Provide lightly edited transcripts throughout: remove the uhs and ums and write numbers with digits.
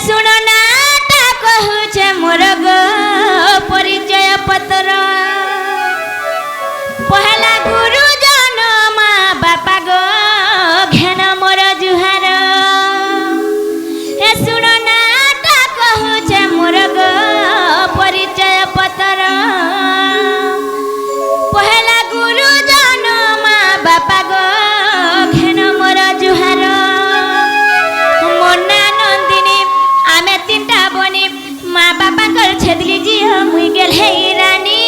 सुन नाटा कहूचे मोर गो परिचय पत्र पहला गुरुजन माँ बापा गो घेन मोर जुहार ए सुन नाटा कहूचे मोर गो परिचय पत्र पहला गुरुजन माँ बापा गो घेन मोर जुहार मोना नंदिनी आमे तीनटा बनी माँ बापा कर छेदली जी मुई गेल हे रानी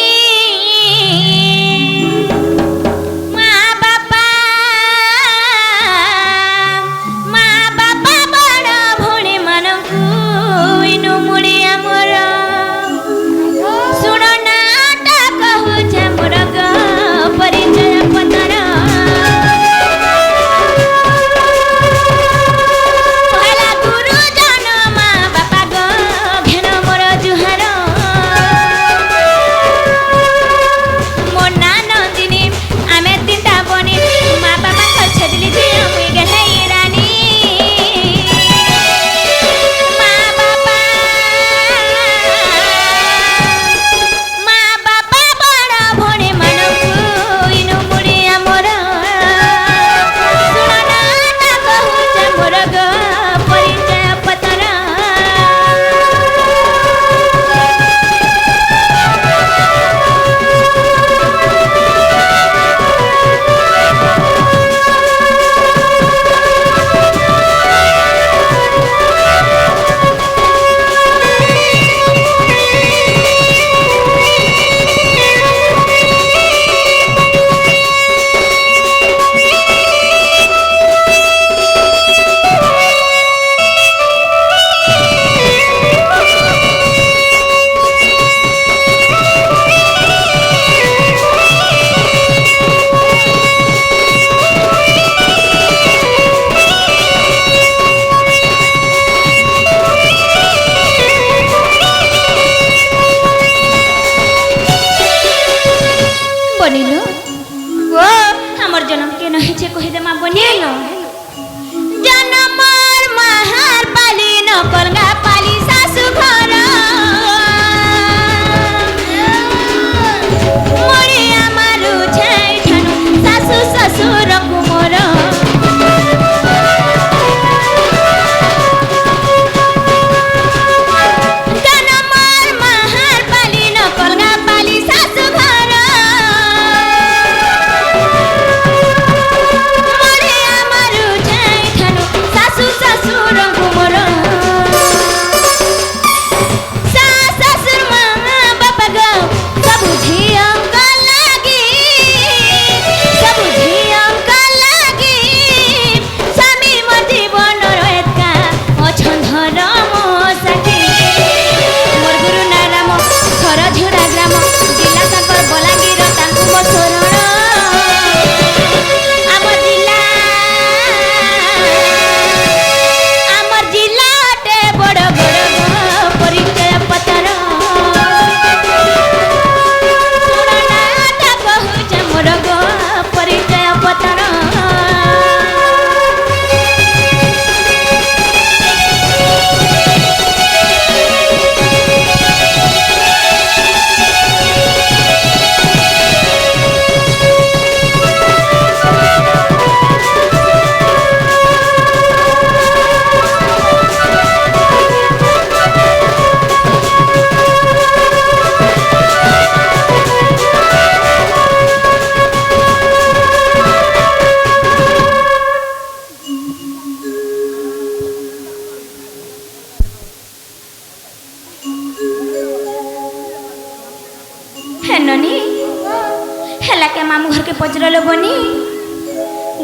मामू घर के पचरल बनी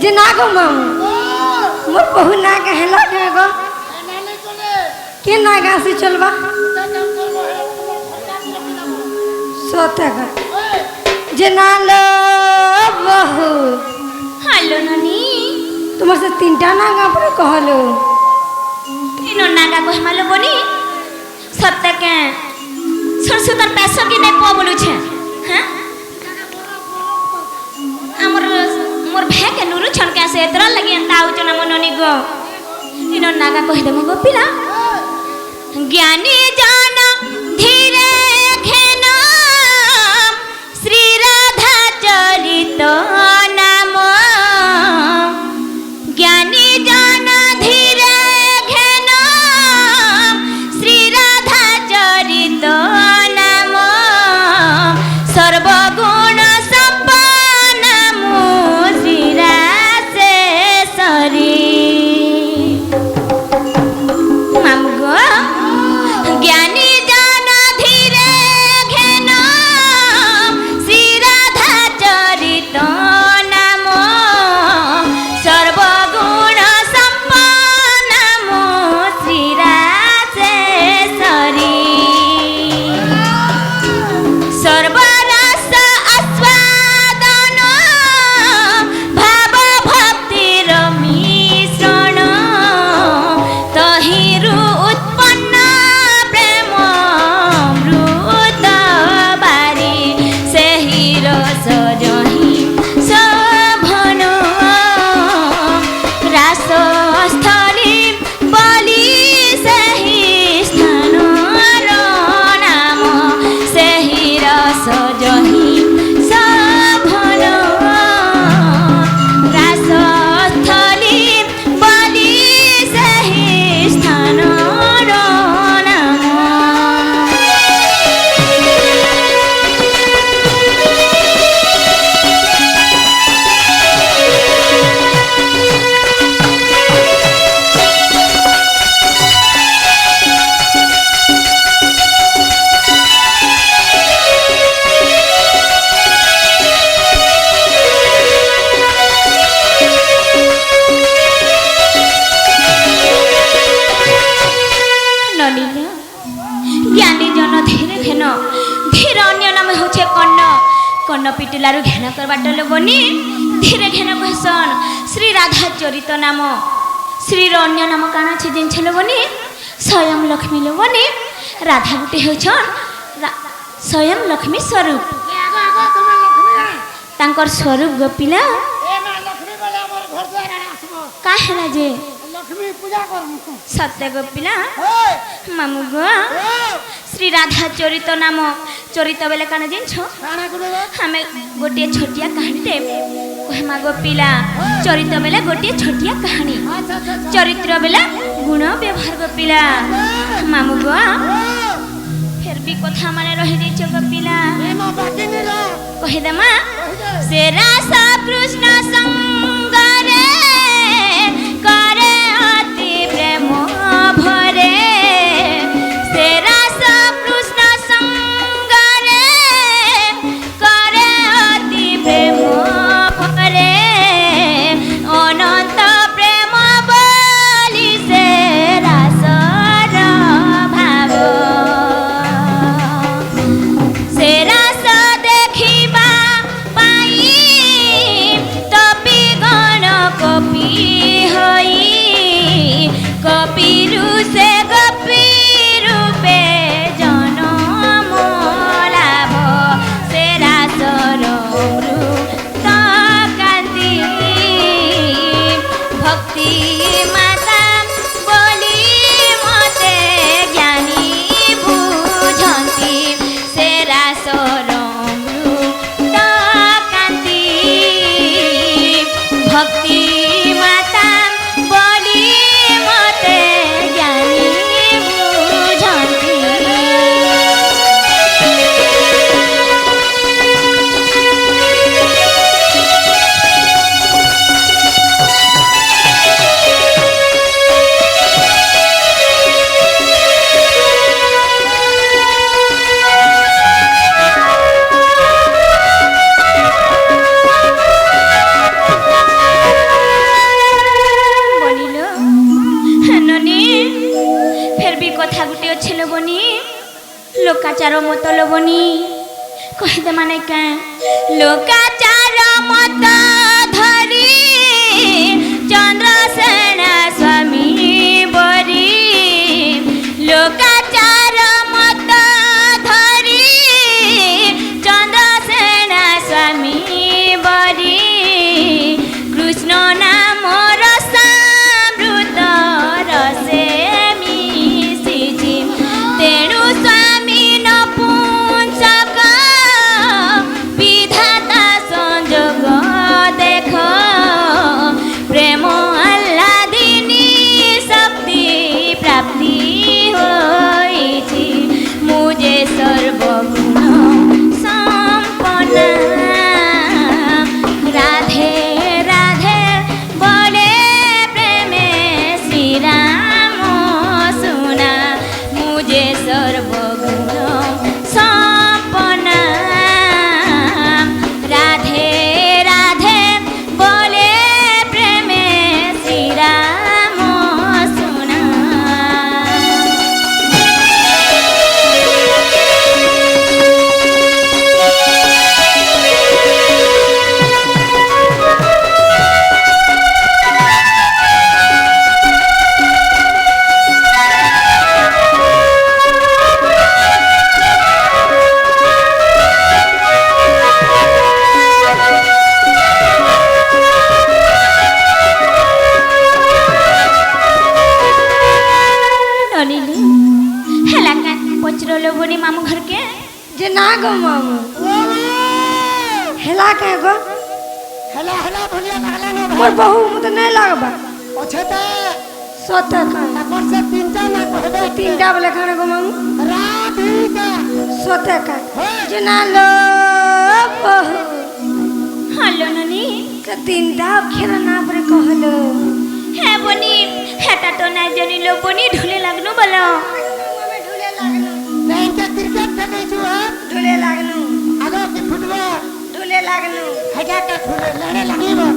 जे ना गो मामू मोर बहु ना कहला के गो के ना गा से चलबा सोते गा जे ना लो बहु हेलो ननी तुम से तीनटा ना गा पर कहलो तीनो नागा को हमालो बनी सत्य के सरसुतर पैसा की नहीं पो बोलू छे हैं हमर मोर भे के नुरु छन के से एतरा लगी अंता आउ चना मननी गो इनो नागा कहि दे मगो पिला জ্ঞানী জন ধীরে ঘেন শ্রী রাধা চরিত নাম জ্ঞানী জন ধীরে ঘেন শ্রী রাধা চরিত নাম সর্বগুণ সম্পন্ন শ্রীরাশেশ্বরী মামগো জ্ঞানী জন ধীরে ঘেন শ্রী রাধা চরিত নাম সর্বগুণ সম্পন্ন শ্রীরাশেশ্বরী সর্বরস আস্বাদন ভাব ভক্তির মিশ্রণ তহিরু উৎপন্ন প্রেম মৃত বারি ସେହି ରସ ଜହିଁ ଶୋଭନ ରାସସ୍ଥଳୀ ବୋଲି ସେହି ସ୍ଥାନର ନାମ ସେହି ରସ ଜହିଁ ଶୋଭନ ରାସସ୍ଥଳୀ ବୋଲି ସେହି ସ୍ଥାନର ନାମ নলিন জ্ঞানী জন ধীরে ঘেন ধীর অন্য নাম হচ্ছে কর্ণ কর্ণ পিটিলারু ঘেন করবাট লোবনি ধীরে ঘেন কহসন শ্রী রাধা চরিত নাম শ্রীর অন্য নাম কাণ আছে জিনিস লোবনি স্বয়ং লক্ষ্মী লোবনি রাধা গোটে হচ্ছন স্বয়ং লক্ষ্মী স্বরূপ তাঙ্কর স্বরূপ গোপিলা কাহেলা যে সত্য গোপিলা মামু গো শ্রী রাধা চরিত নাম চরিত বেলে কাণ জিনিস আমি গোটিয়ে ছোটিয়া কাহিনীতে কহেমা গোপিলা চরিত বেলে গোটিয়ে ছোটিয়া কাহিনী চরিত্র বেলা গুণ ব্যবহার গোপিলা মামু গো ফের বি কথা মানে রহি যাইছ গোপিলা কহিদেমা সে রাস কৃষ্ণ সঙ্গরে করে অতি প্রেম ভরে সে রাস কৃষ্ণ সঙ্গরে করে অতি প্রেম ভরে অনন্ত প্রেম বলি সে রাসর ভাব সে রাস দেখিবা পাই তপি গণ কপি হই কপিরু সে গোপী রূপে জনম লাভ সে রাসর মৃত কান্তি ভক্তি মাতা বলি মতে জ্ঞানী বুঝন্তি সে রাসর মৃত কান্তি ভক্তি মাতা বলি মতে জ্ঞানী বুঝন্তি বলিল ননি ফের বি কথা গুটি আছে লোবনি লোকাচার মত লোবনি কহিদে মানে কে লোকাচার মত ধরি চন্দ্রসেন স্বামী বরি লোকাচার মত ধরি চন্দ্রসেন স্বামী বরি কৃষ্ণ নাম রসামৃত রসে মিশিছি প্রাপ্তি হয়েছি মুজে সর্বগুণ সম্পন্ন রাধে রাধে বলে প্রেমে শ্রীরাম সুনা মুজে সর্বগুণ সম্পন্ন রাধে রাধে বলে প্রেমে শ্রীরাম সুনা নলিনী হেলাকা পচরলো বনি মামু ঘরকে যে না গো মামু হেলা के गो हेला हेला भुलिया लागला ना मोर बहू मुझे नहीं लगबा ओछता सोते का तकर से तीनटा ना कहबे तीनटा बोले खाने गो मामू राधिका सोते का जे ना लो बहू হলো ননি के तीनटा खेला ना परे कहलो হ্যাঁ বনি হেটা তো না জানিলো বনি ঢুলে লাগলো বলো ढूले लागलो बैंक के क्रिकेट खेले छु ढूले लागलो आगो की फुटबॉल ढूले लागलो हटा के फुले लड़े लगी बो